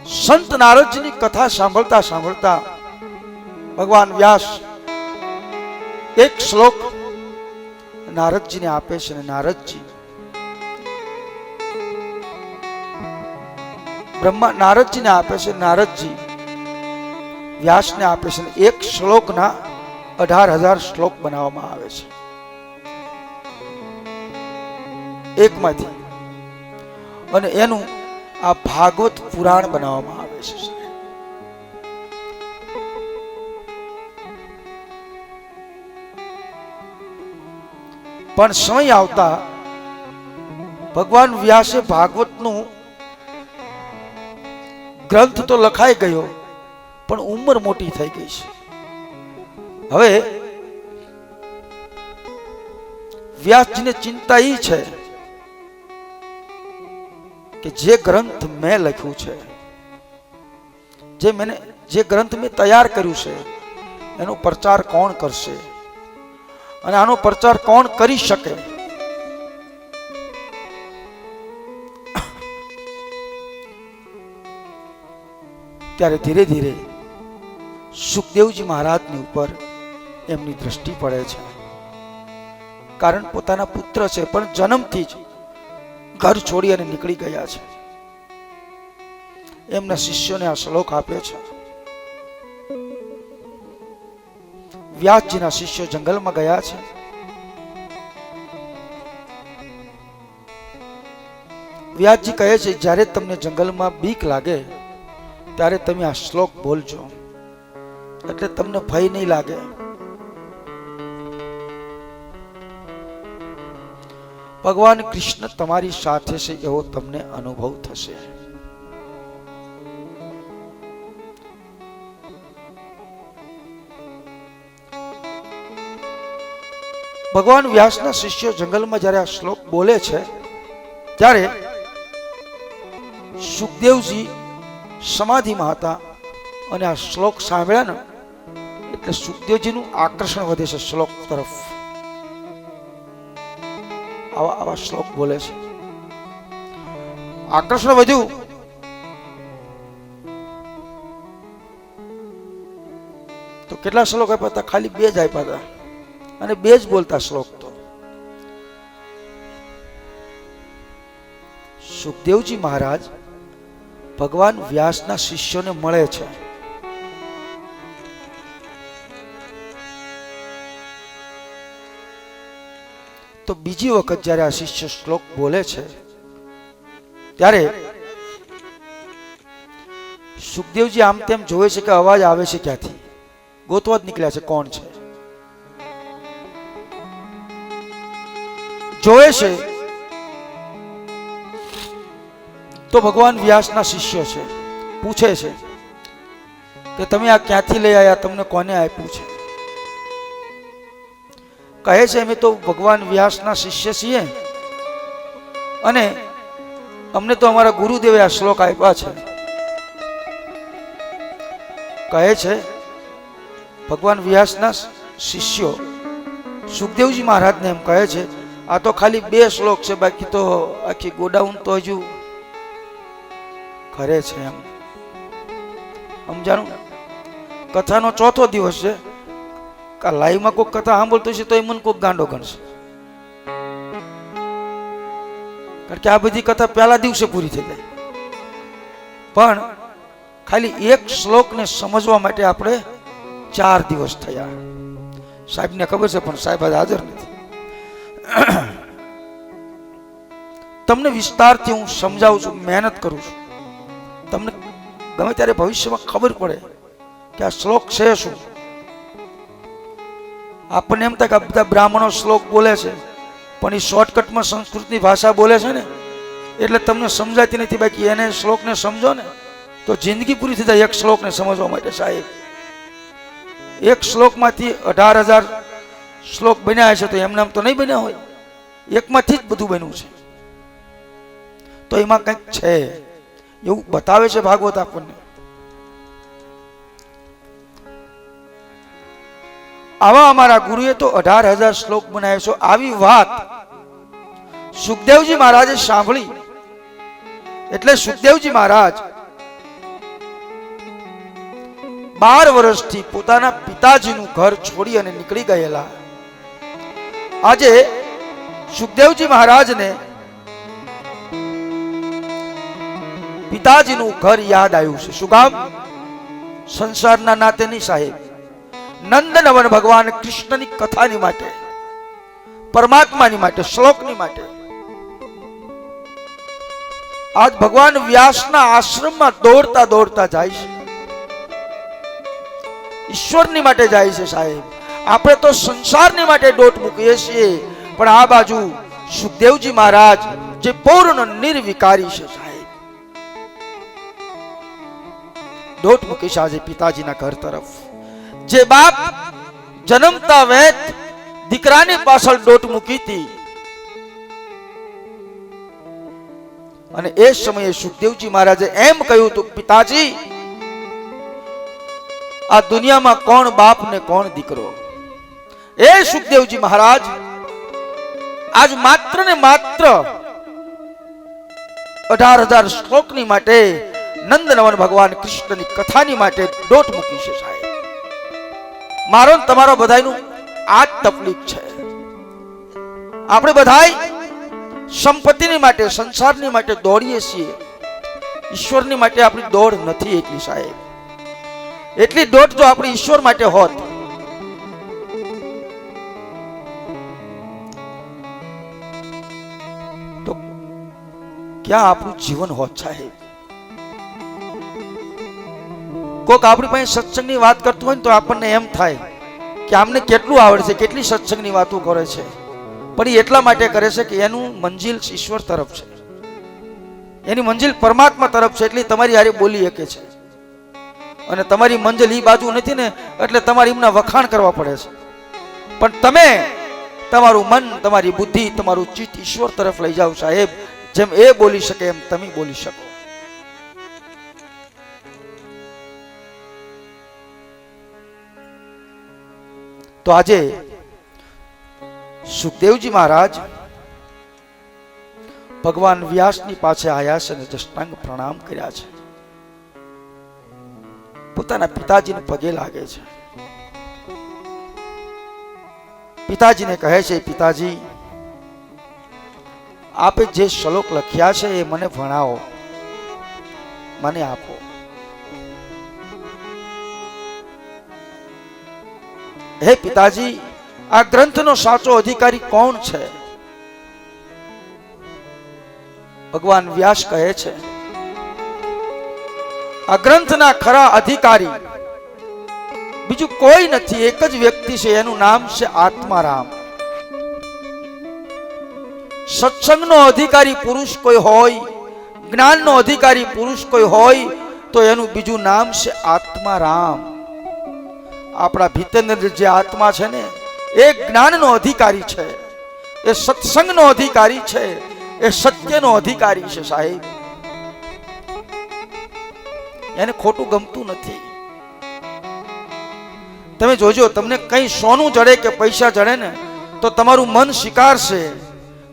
સંત નારદજીની કથા સાંભળતા સાંભળતા ભગવાન વ્યાસ એક શ્લોક નારદજીને આપે છે, અને નારદજી નારદજીને આપે છે, નારદજી વ્યાસને આપે છે. એક શ્લોકના 18,000 શ્લોક બનાવવામાં આવે છે એકમાંથી, અને એનું આ ભાગવત પુરાણ બનાવવામાં આવે છે. પણ સમય આવતા ભગવાન વ્યાસે ભાગવતનું ગ્રંથ તો લખાઈ ગયો, પણ ઉંમર મોટી થઈ ગઈ છે. હવે વ્યાસજીને ચિંતા એ છે કે જે ગ્રંથ મેં લખ્યું છે, જે ગ્રંથ મેં તૈયાર કર્યું છે, એનો પ્રચાર કોણ કરશે અને આનો પ્રચાર કોણ કરી શકે? ત્યારે ધીરે ધીરે સુખદેવજી મહારાજની ઉપર એમની દ્રષ્ટિ પડે છે. કારણ પોતાના પુત્ર છે, પણ જન્મથી જ ઘર છોડી અને નીકળી ગયા છે. એમના શિષ્યોને આ શ્લોક આપે છે. વ્યાસજીના શિષ્યો જંગલમાં ગયા છે. વ્યાસજી કહે છે, જ્યારે તમને જંગલમાં બીક લાગે ત્યારે તમે આ શ્લોક બોલજો, એટલે તમને ભય નહીં લાગે. ભગવાન કૃષ્ણ તમારી સાથે છે એવો તમને અનુભવ થશે. ભગવાન વ્યાસના શિષ્યો જંગલમાં જ્યારે આ શ્લોક બોલે છે, ત્યારે સુખદેવજી સમાધિમાં હતા, અને આ શ્લોક સાંભળ્યા ને એટલે સુખદેવજીનું આકર્ષણ વધે છે શ્લોક તરફ. આવા શ્લોક બોલે છે, આકર્ષણ વધ્યું. તો કેટલા શ્લોક આપ્યા હતા? ખાલી 2 જ આપ્યા હતા, અને 2 જ બોલતા શ્લોક. તો સુખદેવજી મહારાજ ભગવાન વ્યાસના શિષ્યોને મળે છે. તો બીજી વખત જ્યારે આ શિષ્ય શ્લોક બોલે છે, ત્યારે સુખદેવજી આમ તેમ જોવે છે કે અવાજ આવે છે ક્યાંથી, ગોતવા જ નીકળ્યા છે કોણ છે. જોવે છે તો ભગવાન વ્યાસના શિષ્યો છે. પૂછે છે કે તમે આ ક્યાંથી લઈ આવ્યા, તમને કોને આપ્યું છે? કહે છે, અમે તો ભગવાન વ્યાસના શિષ્ય છીએ, અને અમને તો અમારા ગુરુદેવે આ શ્લોક આપ્યા છે. કહે છે ભગવાન વ્યાસના શિષ્યો સુખદેવજી મહારાજને એમ કહે છે, આ તો ખાલી 2 શ્લોક છે, બાકી તો આખી ગોડાઉન તો હજુ ઘરે છે. એમ સમજાણું? કથાનો 4થો દિવસ છે. લાઈવમાં કોઈ કથા સાંભળતો છે તો એ મને કોઈ ગાંડો ગણશે, કારણ કે આ બધી કથા પહેલા દિવસે પૂરી થઈ જાય. પણ ખાલી 1 શ્લોકને સમજવા માટે આપણે 4 દિવસ થયા. સાહેબને ખબર છે, પણ સાહેબ આજે હાજર નથી. તમને વિસ્તારથી હું સમજાવું છું, મહેનત કરું છું. તમને ગમે ત્યારે ભવિષ્યમાં ખબર પડે કે આ શ્લોક છે શું. આપણને એમ થાય કે બધા બ્રાહ્મણો શ્લોક બોલે છે, પણ એ શોર્ટકટમાં સંસ્કૃતની ભાષા બોલે છે ને, એટલે તમને સમજાતી નથી. બાકી એને શ્લોકને સમજો ને તો જિંદગી પૂરી થઈ જાય એક શ્લોકને સમજવા માટે. સાહેબ, એક શ્લોકમાંથી 18,000 શ્લોક બન્યા છે, તો એમને આમ તો નહીં બન્યા હોય, એકમાંથી જ બધું બન્યું છે. તો એમાં કંઈક છે એવું બતાવે છે ભાગવત આપણને. આવા અમારા ગુરુએ તો 18,000 શ્લોક બનાવ્યો છે. આવી વાત સુખદેવજી મહારાજે સાંભળી, એટલે સુખદેવજી મહારાજ 12 વર્ષથી પોતાના પિતાજીનું ઘર છોડી અને નીકળી ગયેલા આજે સુખદેવજી મહારાજને પિતાજીનું ઘર યાદ આવ્યું છે. શું કામ? સંસારના નાતે નહીં સાહેબ, નંદનવન ભગવાન કૃષ્ણની કથાની માટે, પરમાત્માની માટે, શ્લોકની માટે. આજ ભગવાન વ્યાસના આશ્રમમાં દોડતા દોડતા જાય છે, ઈશ્વરની માટે જાય છે સાહેબ. આપણે તો સંસારની માટે દોટ મૂકીએ છીએ, પણ આ બાજુ સુખદેવજી મહારાજ જે પૂર્ણ નિર્વિકારી છે સાહેબ, દોટ મૂકી છે આજે પિતાજીના ઘર તરફ. જે બાપ જન્મતા વેત દીકરાની પાછળ દોટ મૂકી હતી, અને એ સમયે સુખદેવજી મહારાજે એમ કહ્યું હતું, પિતાજી આ દુનિયામાં કોણ બાપ ને કોણ દીકરો? એ સુખદેવજી મહારાજ આજ માત્ર ને માત્ર 18,000 શ્લોકની માટે, નંદનવન ભગવાન કૃષ્ણની કથાની માટે દોટ મૂકી છે સાહેબ. મારો તમારો બધાયનું આ જ તકલીફ છે. આપણે બધાય સંપત્તિની માટે, સંસારની માટે દોડીએ છીએ, ઈશ્વરની માટે આપણી દોડ નથી એટલી સાહેબ. એટલી દોડ જો આપણી ઈશ્વર માટે હોત તો ક્યાં આપણું જીવન હોત સાહેબ. કોક આપણી પાસે સત્સંગની વાત કરતું હોય ને તો આપણને એમ થાય કે આમને કેટલું આવડે છે, કેટલી સત્સંગની વાતો કરે છે, પણ એ એટલા માટે કરે છે કે એનું મંજિલ ઈશ્વર તરફ છે, એની મંજિલ પરમાત્મા તરફ છે, એટલે તમારી હારે બોલી શકે છે. અને તમારી મંજિલ ઈ બાજુ નથી ને, એટલે તમારે એમના વખાણ કરવા પડે છે. પણ તમે તમારું મન, તમારી બુદ્ધિ, તમારું ચિત્ત ઈશ્વર તરફ લઈ જાઓ સાહેબ. જેમ એ બોલી શકે એમ તમે બોલી શકો. તો આજે સુખદેવજી મહારાજ ભગવાન વ્યાસની પાસે આવ્યા છે અને જષ્ટાંગ પ્રણામ કર્યા છે, પોતાના પિતાજીને પગે લાગે છે. પિતાજીને કહે છે, પિતાજી આપે જે શ્લોક લખ્યા છે એ મને ભણાવો, મને આપો. હે પિતાજી, આ ગ્રંથનો સાચો અધિકારી કોણ છે? ભગવાન વ્યાસ કહે છે, આ ગ્રંથના ખરા અધિકારી બીજું કોઈ નથી, એક જ વ્યક્તિ છે, એનું નામ છે આત્મારામ. સત્સંગનો અધિકારી પુરુષ કોઈ હોય, જ્ઞાનનો અધિકારી પુરુષ કોઈ હોય તો એનું બીજું નામ છે આત્મારામ. આપણા ભીતરની જે આત્મા છે ને, એ જ્ઞાનનો અધિકારી છે, એ સત્સંગનો અધિકારી છે, એ સત્યનો અધિકારી છે સાહેબ. એને ખોટું ગમતું નથી. તમે જોજો, તમને કઈ સોનું જડે કે પૈસા જડે ને તો તમારું મન સ્વીકારશે,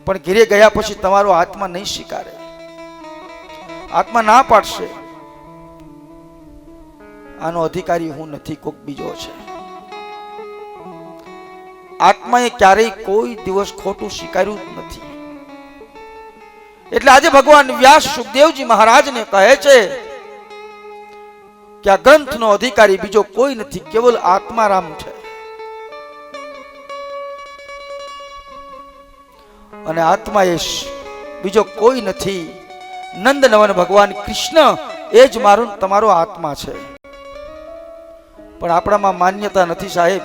પણ ઘરે ગયા પછી તમારો આત્મા નહીં સ્વીકારે. આત્મા ના પાડશે, આનો અધિકારી હું નથી, કોક બીજો છે. આત્માએ ક્યારેય કોઈ દિવસ ખોટું સ્વીકાર્યું નથી. એટલે આજે ભગવાન વ્યાસ સુખદેવજી મહારાજને કહે છે કે આ ગ્રંથનો અધિકારી બીજો કોઈ નથી, કેવલ આત્મારામ છે. અને આત્મા એ બીજો કોઈ નથી. નંદનવન ભગવાન કૃષ્ણ એ જ મારો તમારો આત્મા છે. પણ આપણામાં માન્યતા નથી સાહેબ,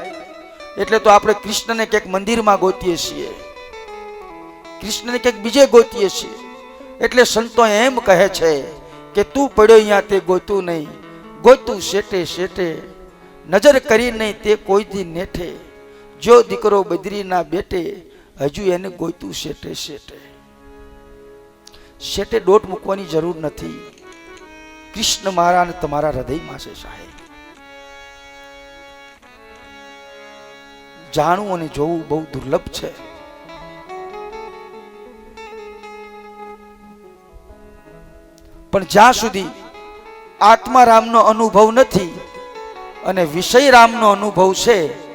એટલે તો આપણે કૃષ્ણને ક્યાંક મંદિરમાં ગોતીએ છીએ, કૃષ્ણને ક્યાંક બીજે ગોતીએ છીએ. એટલે સંતો એમ કહે છે કે તું પડ્યો અહીંયા તે ગોતું નહીં, ગોતું શેટે શેટે, નજર કરી નહીં તે કોઈ દી નેઠે, જો દીકરો બદરીના બેટે, હજુ એને ગોતું શેટે શેટે. શેટે દોટ મૂકવાની જરૂર નથી. કૃષ્ણ મારા અને તમારા હૃદયમાં છે સાહેબ. જાણવું અને જોવું બહુ દુર્લભ છે. પણ જ્યાં સુધી આત્મારામનો અનુભવ નથી અને વિષય રામનો અનુભવ છે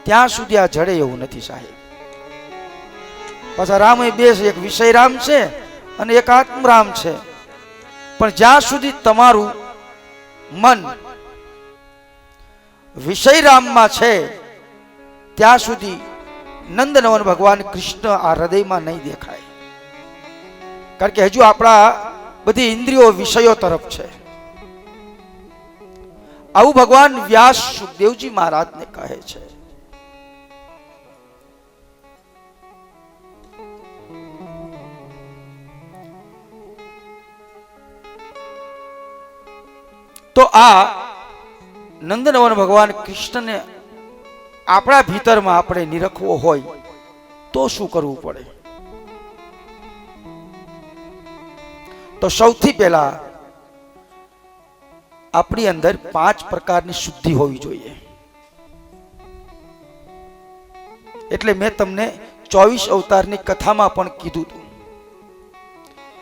ત્યાં સુધી આ જડે એવું નથી સાહેબ. પાછા રામ એ બે છે, એક વિષય રામ છે અને એક આત્મરામ છે. પણ જ્યાં સુધી તમારું મન વિષય રામમાં છે ત્યાં સુધી નંદનવન ભગવાન કૃષ્ણ આ હૃદયમાં નહીં દેખાય. કારણ કે હજુ આપણા બધી ઇન્દ્રિયો વિષયો તરફ છે. આવું ભગવાન વ્યાસ સુખદેવજી મહારાજને કહે છે. તો આ નંદનવન ભગવાન કૃષ્ણને આપણા ભીતરમાં આપણે નિરખવો હોય તો શું કરવું પડે? તો સૌથી પહેલા આપણી અંદર 5 પ્રકારની શુદ્ધિ હોવી જોઈએ. એટલે મેં તમને 24 અવતારની કથામાં પણ કીધું હતું